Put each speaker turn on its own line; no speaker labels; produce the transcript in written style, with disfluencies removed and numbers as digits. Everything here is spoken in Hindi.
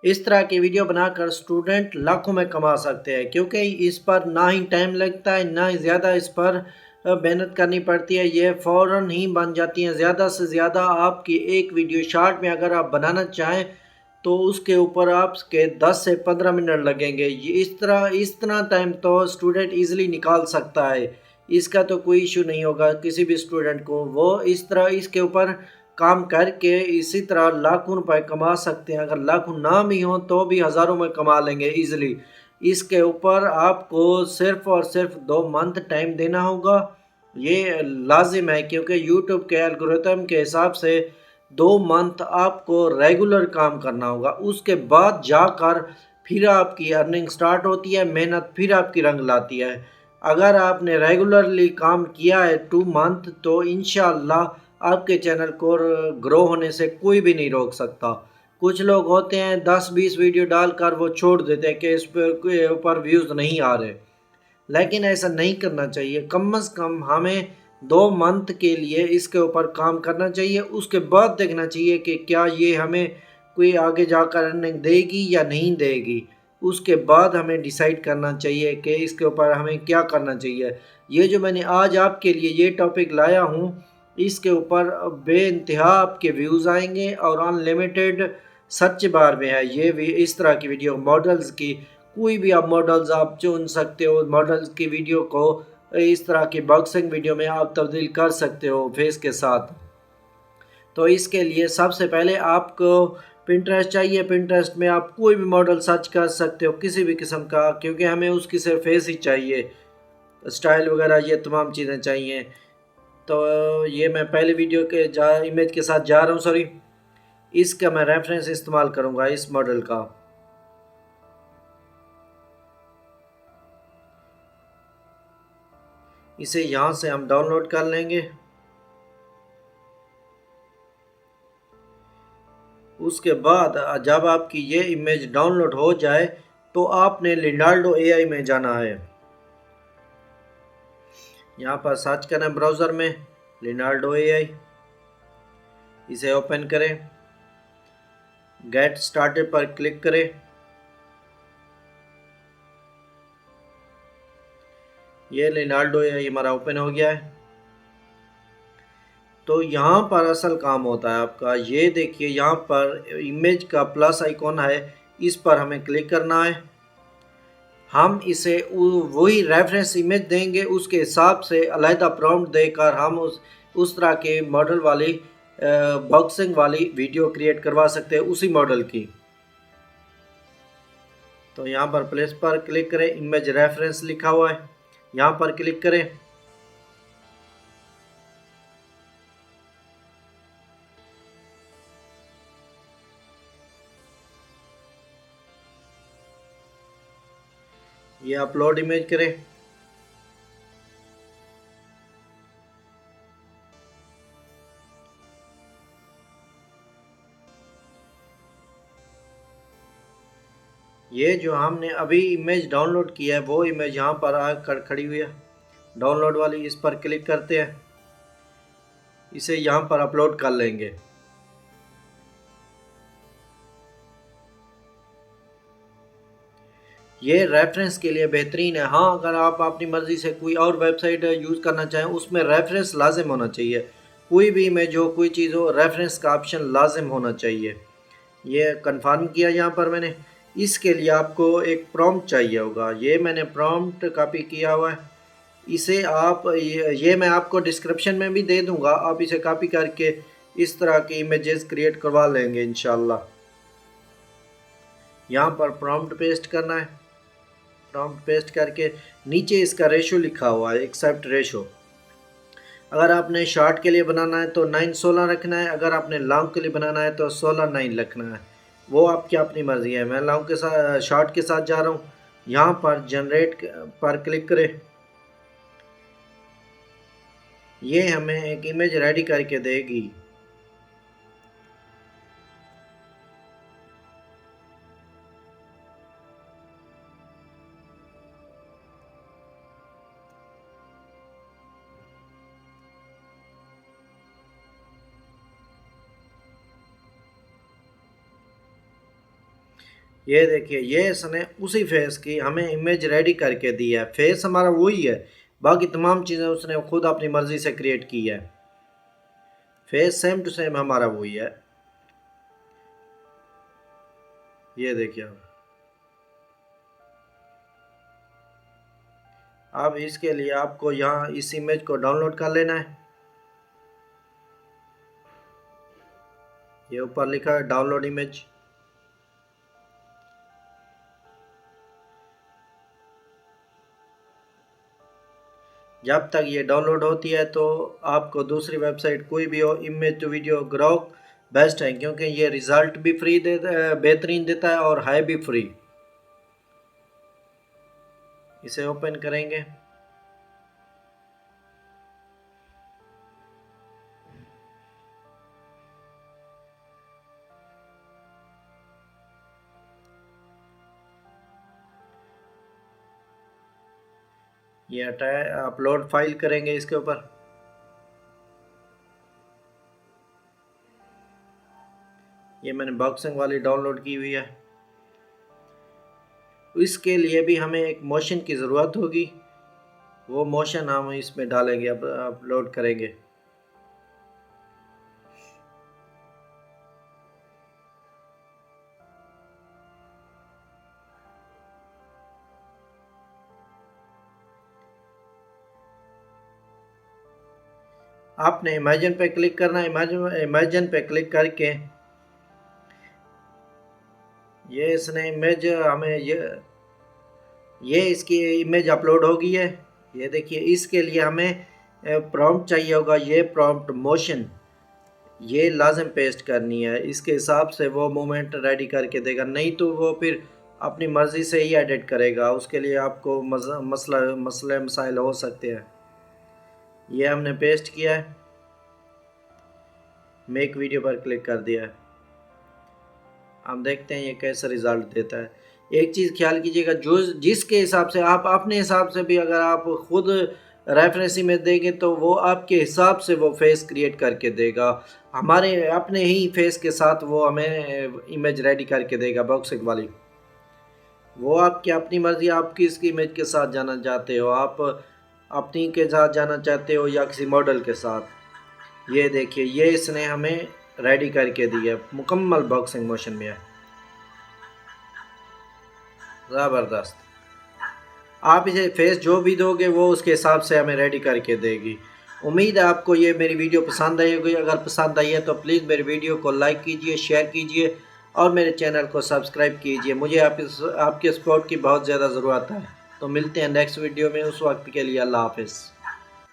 इस तरह की वीडियो बनाकर स्टूडेंट लाखों में कमा सकते हैं, क्योंकि इस पर ना ही टाइम लगता है, ना ही ज़्यादा इस पर मेहनत करनी पड़ती है। ये फ़ौरन ही बन जाती हैं। ज़्यादा से ज़्यादा आपकी एक वीडियो शॉर्ट में अगर आप बनाना चाहें तो उसके ऊपर आपके 10 से 15 मिनट लगेंगे। ये इस तरह टाइम तो स्टूडेंट ईज़िली निकाल सकता है। इसका तो कोई इश्यू नहीं होगा किसी भी स्टूडेंट को। वो इस तरह इसके ऊपर काम करके इसी तरह लाखों रुपए कमा सकते हैं। अगर लाखों ना भी हों तो भी हज़ारों में कमा लेंगे ईज़िली। इसके ऊपर आपको सिर्फ़ और सिर्फ़ 2 मंथ टाइम देना होगा। ये लाज़िम है, क्योंकि यूट्यूब के एल्गोरिथम के हिसाब से 2 मंथ आपको रेगुलर काम करना होगा। उसके बाद जाकर फिर आपकी अर्निंग स्टार्ट होती है, मेहनत फिर आपकी रंग लाती है। अगर आपने रेगुलरली काम किया है 2 मंथ तो इंशाअल्लाह आपके चैनल को ग्रो होने से कोई भी नहीं रोक सकता। कुछ लोग होते हैं 10-20 वीडियो डालकर वो छोड़ देते हैं कि इस पे के ऊपर व्यूज़ नहीं आ रहे। लेकिन ऐसा नहीं करना चाहिए। कम से कम हमें 2 मंथ के लिए इसके ऊपर काम करना चाहिए। उसके बाद देखना चाहिए कि क्या ये हमें कोई आगे जाकर अर्निंग देगी या नहीं देगी। उसके बाद हमें डिसाइड करना चाहिए कि इसके ऊपर हमें क्या करना चाहिए। ये जो मैंने आज आपके लिए ये टॉपिक लाया हूँ, इसके ऊपर बेइंतहा आपके व्यूज़ आएँगे और अनलिमिटेड सर्च बार में है ये भी इस तरह की वीडियो मॉडल्स की। कोई भी आप मॉडल्स आप चुन सकते हो। मॉडल्स की वीडियो को इस तरह की बॉक्सिंग वीडियो में आप तब्दील कर सकते हो फेस के साथ। तो इसके लिए सबसे पहले आपको पिंटरेस्ट चाहिए। पिंटरेस्ट में आप कोई भी मॉडल सर्च कर सकते हो किसी भी किस्म का, क्योंकि हमें उसकी सिर्फ फेस ही चाहिए, स्टाइल वगैरह ये तमाम चीज़ें चाहिए। तो ये मैं पहले वीडियो के इमेज के साथ जा रहा हूँ, सॉरी। इसका मैं रेफरेंस इस्तेमाल करूँगा इस मॉडल का। इसे यहाँ से हम डाउनलोड कर लेंगे। उसके बाद जब आपकी ये इमेज डाउनलोड हो जाए तो आपने लिनाल्डो एआई में जाना है। यहाँ पर सर्च करें ब्राउज़र में लिनाल्डो एआई, इसे ओपन करें, गेट स्टार्टेड पर क्लिक करें। ये लिनाल्डो एआई हमारा ओपन हो गया है। तो यहाँ पर असल काम होता है आपका, ये देखिए यहाँ पर इमेज का प्लस आइकॉन है, इस पर हमें क्लिक करना है। हम इसे वही रेफरेंस इमेज देंगे, उसके हिसाब से अलहदा प्रॉम्प्ट देकर हम उस तरह के मॉडल वाली बॉक्सिंग वाली वीडियो क्रिएट करवा सकते हैं उसी मॉडल की। तो यहाँ पर प्लेस पर क्लिक करें, इमेज रेफरेंस लिखा हुआ है, यहाँ पर क्लिक करें। ये अपलोड इमेज करें। ये जो हमने अभी इमेज डाउनलोड किया है वो इमेज यहाँ पर आकर खड़ी हुई है डाउनलोड वाली, इस पर क्लिक करते हैं, इसे यहाँ पर अपलोड कर लेंगे। ये रेफरेंस के लिए बेहतरीन है। हाँ, अगर आप अपनी मर्ज़ी से कोई और वेबसाइट यूज़ करना चाहें उसमें रेफरेंस लाजिम होना चाहिए। कोई भी इमेज हो, कोई चीज़ हो, रेफरेंस का ऑप्शन लाजिम होना चाहिए। ये कंफर्म किया यहाँ पर मैंने। इसके लिए आपको एक प्रॉम्प्ट चाहिए होगा, ये मैंने प्रॉम्प्ट कॉपी किया हुआ है। इसे आप ये मैं आपको डिस्क्रिप्शन में भी दे दूँगा, आप इसे कॉपी करके इस तरह की इमेजेस क्रिएट करवा लेंगे इंशाल्लाह। यहाँ पर प्रॉम्प्ट पेस्ट करना है। प्रॉम्प्ट पेस्ट करके नीचे इसका रेशो लिखा हुआ है, एक्सेप्ट रेशो। अगर आपने शॉर्ट के लिए बनाना है तो 9:16 रखना है, अगर आपने लॉन्ग के लिए बनाना है तो 16:9 रखना है। वो आपकी अपनी मर्ज़ी है। मैं लॉन्ग के साथ शॉर्ट के साथ जा रहा हूँ। यहाँ पर जनरेट पर क्लिक करें। ये हमें एक इमेज रेडी करके देगी। ये देखिए, ये इसने उसी फेस की हमें इमेज रेडी करके दी है। फेस हमारा वही है, बाकी तमाम चीज़ें उसने खुद अपनी मर्ज़ी से क्रिएट की है। फेस सेम टू सेम हमारा वही है। ये देखिए अब इसके लिए आपको यहाँ इस इमेज को डाउनलोड कर लेना है। ये ऊपर लिखा है डाउनलोड इमेज। जब तक ये डाउनलोड होती है तो आपको दूसरी वेबसाइट कोई भी हो, image to video Grok best है, क्योंकि ये रिज़ल्ट भी फ्री देता है, बेहतरीन देता है और है भी फ्री। इसे ओपन करेंगे। ये हटाए, अपलोड फाइल करेंगे इसके ऊपर। ये मैंने बॉक्सिंग वाली डाउनलोड की हुई है। इसके लिए भी हमें एक मोशन की ज़रूरत होगी, वो मोशन हम इसमें डालेंगे, अब अपलोड करेंगे। आपने इमेजिन पे क्लिक करना है। इमेजिन पे क्लिक करके ये इसने इमेज हमें ये इसकी इमेज अपलोड हो गई है। ये देखिए, इसके लिए हमें प्रॉम्प्ट चाहिए होगा। ये प्रॉम्प्ट मोशन ये लाजम पेस्ट करनी है, इसके हिसाब से वो मूवमेंट रेडी करके देगा, नहीं तो वो फिर अपनी मर्ज़ी से ही एडिट करेगा। उसके लिए आपको मसले मसाइल हो सकते हैं। ये हमने पेस्ट किया है, मेक वीडियो पर क्लिक कर दिया है। हम देखते हैं ये कैसा रिज़ल्ट देता है। एक चीज़ ख्याल कीजिएगा, जो जिसके हिसाब से आप अपने हिसाब से भी अगर आप खुद रेफरेंस इमेज देंगे तो वो आपके हिसाब से वो फेस क्रिएट करके देगा। हमारे अपने ही फेस के साथ वो हमें इमेज रेडी करके देगा बॉक्सिंग वाली। वो आपकी अपनी मर्ज़ी, आप किस इमेज के साथ जाना चाहते हो, आप अपनी के साथ जाना चाहते हो या किसी मॉडल के साथ। ये देखिए, ये इसने हमें रेडी करके दी है, मुकम्मल बॉक्सिंग मोशन में है। ज़बरदस्त। आप इसे फेस जो भी दोगे वो उसके हिसाब से हमें रेडी करके देगी। उम्मीद है आपको ये मेरी वीडियो पसंद आई होगी। अगर पसंद आई है तो प्लीज़ मेरी वीडियो को लाइक कीजिए, शेयर कीजिए और मेरे चैनल को सब्सक्राइब कीजिए। मुझे आपके सपोर्ट की बहुत ज़्यादा ज़रूरत है। तो मिलते हैं नेक्स्ट वीडियो में, उस वक्त के लिए अल्लाह हाफ़िज़।